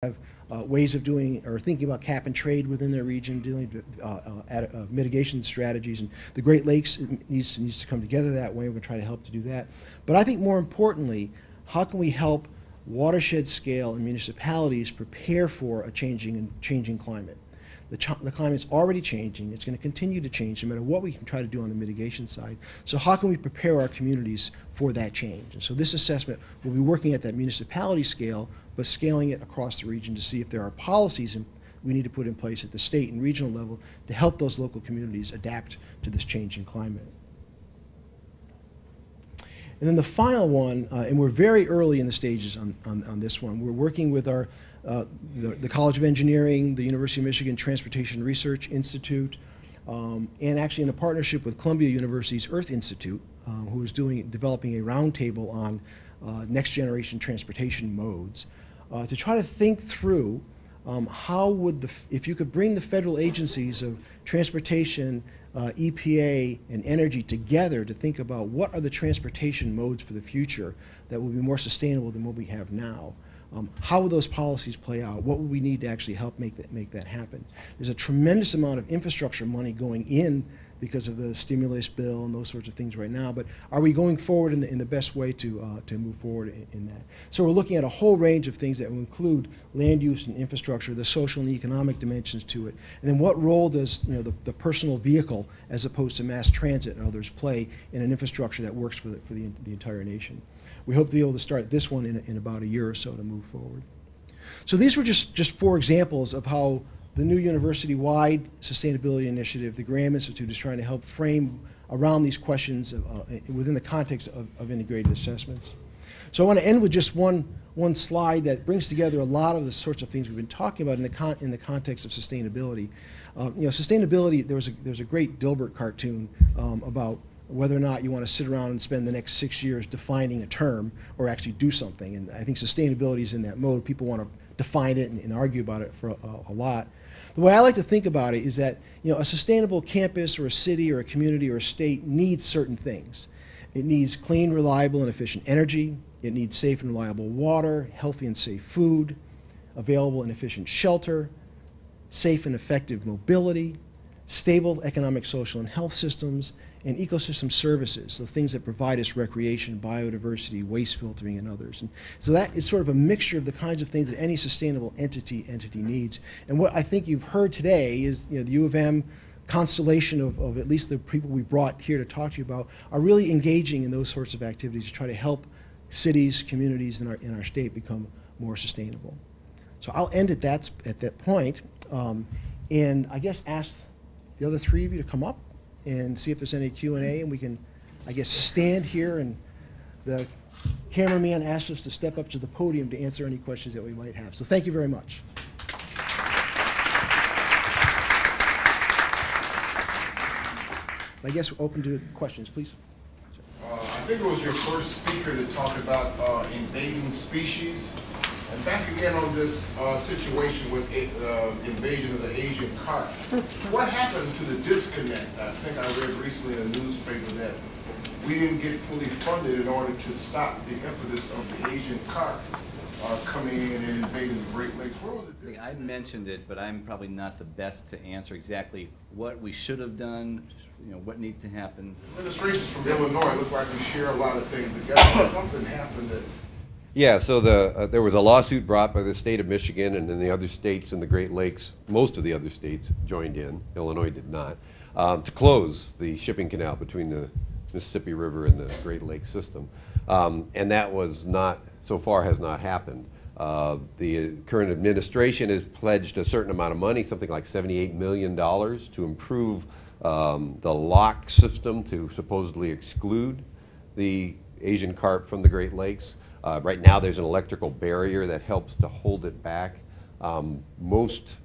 have ways of doing or thinking about cap and trade within their region, dealing with mitigation strategies. And the Great Lakes needs to come together that way. We're going to try to help to do that. But I think more importantly, how can we help watershed scale and municipalities prepare for a changing climate? The climate's already changing. It's going to continue to change no matter what we can try to do on the mitigation side. So how can we prepare our communities for that change? And so this assessment will be working at that municipality scale, but scaling it across the region to see if there are policies we need to put in place at the state and regional level to help those local communities adapt to this changing climate. And then the final one, and we're very early in the stages on this one, we're working with our the College of Engineering, the University of Michigan Transportation Research Institute, and actually in a partnership with Columbia University's Earth Institute, who is developing a roundtable on next generation transportation modes, to try to think through how would if you could bring the federal agencies of transportation, EPA, and energy together to think about what are the transportation modes for the future that will be more sustainable than what we have now. How will those policies play out? What would we need to actually help make that happen? There's a tremendous amount of infrastructure money going in because of the stimulus bill and those sorts of things right now, but are we going forward in the best way to move forward in that? So we're looking at a whole range of things that will include land use and infrastructure, the social and economic dimensions to it, and then what role does the personal vehicle as opposed to mass transit and others play in an infrastructure that works for the entire nation. We hope to be able to start this one in about a year or so to move forward. So these were just 4 examples of how the new university-wide sustainability initiative, the Graham Institute, is trying to help frame around these questions within the context of integrated assessments. So I want to end with just one slide that brings together a lot of the sorts of things we've been talking about in the context of sustainability. Sustainability, there's a great Dilbert cartoon about whether or not you want to sit around and spend the next 6 years defining a term or actually do something. And I think sustainability is in that mode. People want to define it and argue about it for a lot. The way I like to think about it is that a sustainable campus or a city or a community or a state needs certain things. It needs clean, reliable, and efficient energy. It needs safe and reliable water, healthy and safe food, available and efficient shelter, safe and effective mobility, stable economic, social, and health systems, and ecosystem services, so things that provide us recreation, biodiversity, waste filtering, and others. And so that is sort of a mixture of the kinds of things that any sustainable entity needs. And what I think you've heard today is the U of M constellation of at least the people we brought here to talk to you about are really engaging in those sorts of activities to try to help cities, communities in our state become more sustainable. So I'll end at that point, and I guess ask the other 3 of you to come up and see if there's any Q&A, and we can, I guess, stand here, and the cameraman asked us to step up to the podium to answer any questions that we might have. So thank you very much. I guess we're open to questions, please. I think it was your first speaker that talked about invading species. And back again on this situation with invasion of the Asian carp. What happened to the disconnect? I think I read recently in a newspaper that we didn't get fully funded in order to stop the impetus of the Asian carp coming in and invading the Great Lakes. Where was it? I mentioned it, but I'm probably not the best to answer exactly what we should have done, what needs to happen. Administrations from Illinois look like we share a lot of things together. Something happened that. Yeah, so there was a lawsuit brought by the state of Michigan, and then the other states in the Great Lakes, most of the other states joined in, Illinois did not, to close the shipping canal between the Mississippi River and the Great Lakes system. And that was not, so far has not happened. The current administration has pledged a certain amount of money, something like $78 million, to improve the lock system to supposedly exclude the Asian carp from the Great Lakes. Right now there's an electrical barrier that helps to hold it back. Most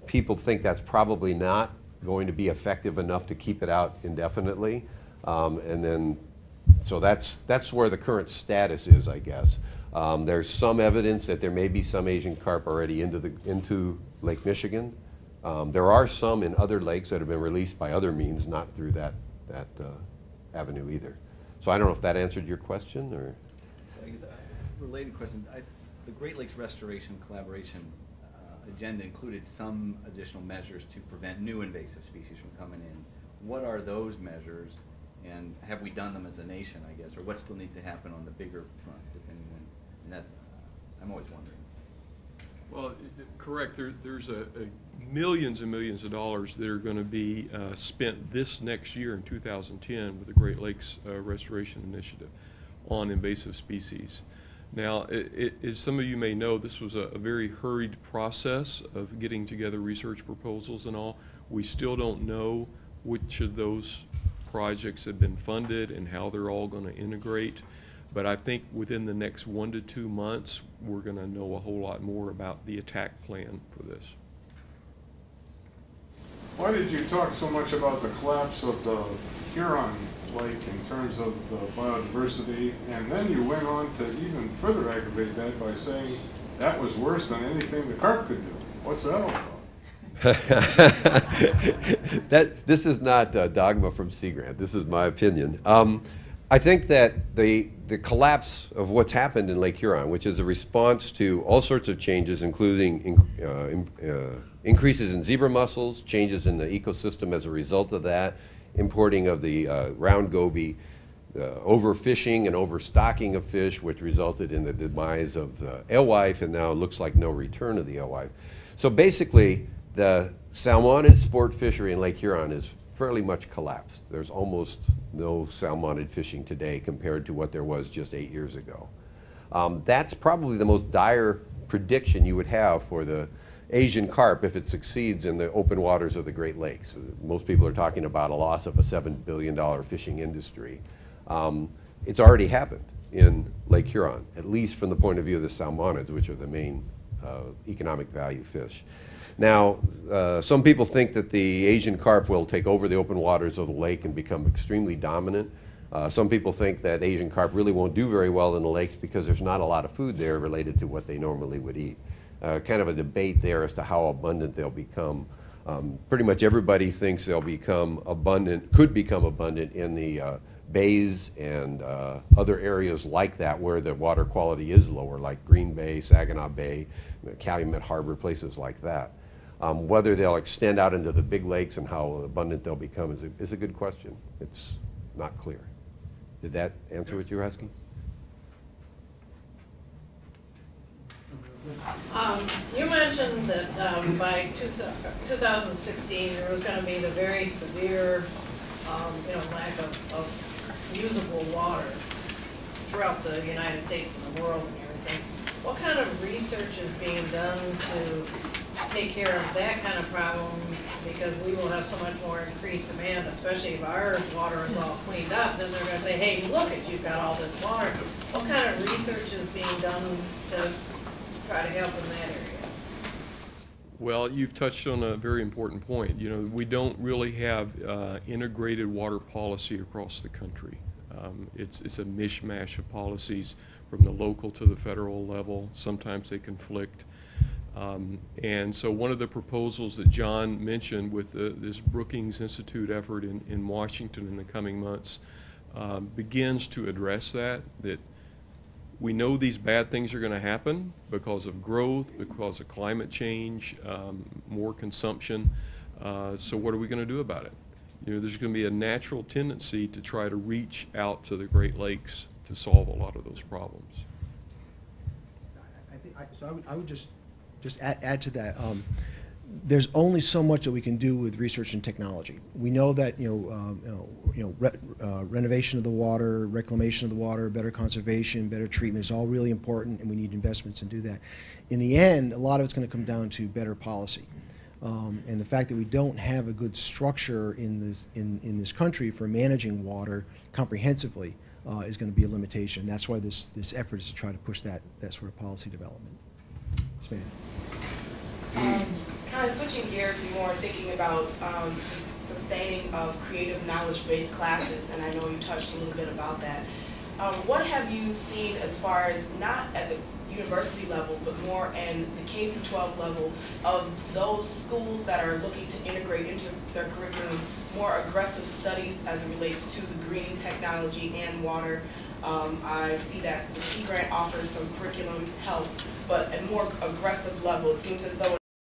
people think that's probably not going to be effective enough to keep it out indefinitely. So that's where the current status is, I guess. There's some evidence that there may be some Asian carp already into Lake Michigan. There are some in other lakes that have been released by other means, not through that avenue either. So I don't know if that answered your question, or. Related question. the Great Lakes Restoration Collaboration agenda included some additional measures to prevent new invasive species from coming in. What are those measures, and have we done them as a nation, I guess, or what still needs to happen on the bigger front, depending on, and that, I'm always wondering. Well, correct. There's millions and millions of dollars that are going to be spent this next year in 2010 with the Great Lakes Restoration Initiative on invasive species. Now, as some of you may know, this was a very hurried process of getting together research proposals and all. We still don't know which of those projects have been funded and how they're all going to integrate. But I think within the next 1 to 2 months, we're going to know a whole lot more about the attack plan for this. Why did you talk so much about the collapse of the Huron Lake in terms of the biodiversity, and then you went on to even further aggravate that by saying that was worse than anything the carp could do? What's that all about? This is not dogma from Sea Grant. This is my opinion. I think that the collapse of what's happened in Lake Huron, which is a response to all sorts of changes, including increases in zebra mussels, changes in the ecosystem as a result of that, importing of the round goby, overfishing and overstocking of fish, which resulted in the demise of the alewife, and now it looks like no return of the alewife. So basically, the salmonid sport fishery in Lake Huron is fairly much collapsed. There's almost no salmonid fishing today compared to what there was just 8 years ago. That's probably the most dire prediction you would have for the Asian carp if it succeeds in the open waters of the Great Lakes. Most people are talking about a loss of a $7 billion fishing industry. It's already happened in Lake Huron, at least from the point of view of the salmonids, which are the main economic value fish. Now, some people think that the Asian carp will take over the open waters of the lake and become extremely dominant. Some people think that Asian carp really won't do very well in the lakes because there's not a lot of food there related to what they normally would eat. Kind of a debate there as to how abundant they'll become. Pretty much everybody thinks they'll become abundant, could become abundant in the bays and other areas like that where the water quality is lower, like Green Bay, Saginaw Bay, Calumet Harbor, places like that. Whether they'll extend out into the big lakes and how abundant they'll become is a good question. It's not clear. Did that answer what you were asking? You mentioned that by 2016 there was going to be the very severe lack of usable water throughout the United States and the world and everything. What kind of research is being done to take care of that kind of problem, because we will have so much more increased demand, especially if our water is all cleaned up, then they're going to say, hey, look at, you've got all this water. What kind of research is being done to try to help in that area? Well, you've touched on a very important point. You know, we don't really have integrated water policy across the country. It's a mishmash of policies from the local to the federal level. Sometimes they conflict. And so one of the proposals that John mentioned with this Brookings Institute effort in Washington in the coming months begins to address that we know these bad things are going to happen because of growth, because of climate change, more consumption. So what are we going to do about it? You know, there's going to be a natural tendency to try to reach out to the Great Lakes to solve a lot of those problems. I would just add to that. There's only so much that we can do with research and technology. We know that renovation of the water, reclamation of the water, better conservation, better treatment is all really important, and we need investments to do that. In the end, a lot of it's going to come down to better policy, and the fact that we don't have a good structure in this country for managing water comprehensively is going to be a limitation. That's why this effort is to try to push that sort of policy development. Yes, ma'am. Kind of switching gears more, thinking about sustaining of creative knowledge-based classes, and I know you touched a little bit about that. What have you seen as far as, not at the university level, but more in the K through 12 level, of those schools that are looking to integrate into their curriculum more aggressive studies as it relates to the greening technology and water? I see that the Sea Grant offers some curriculum help, but at more aggressive level, it seems as though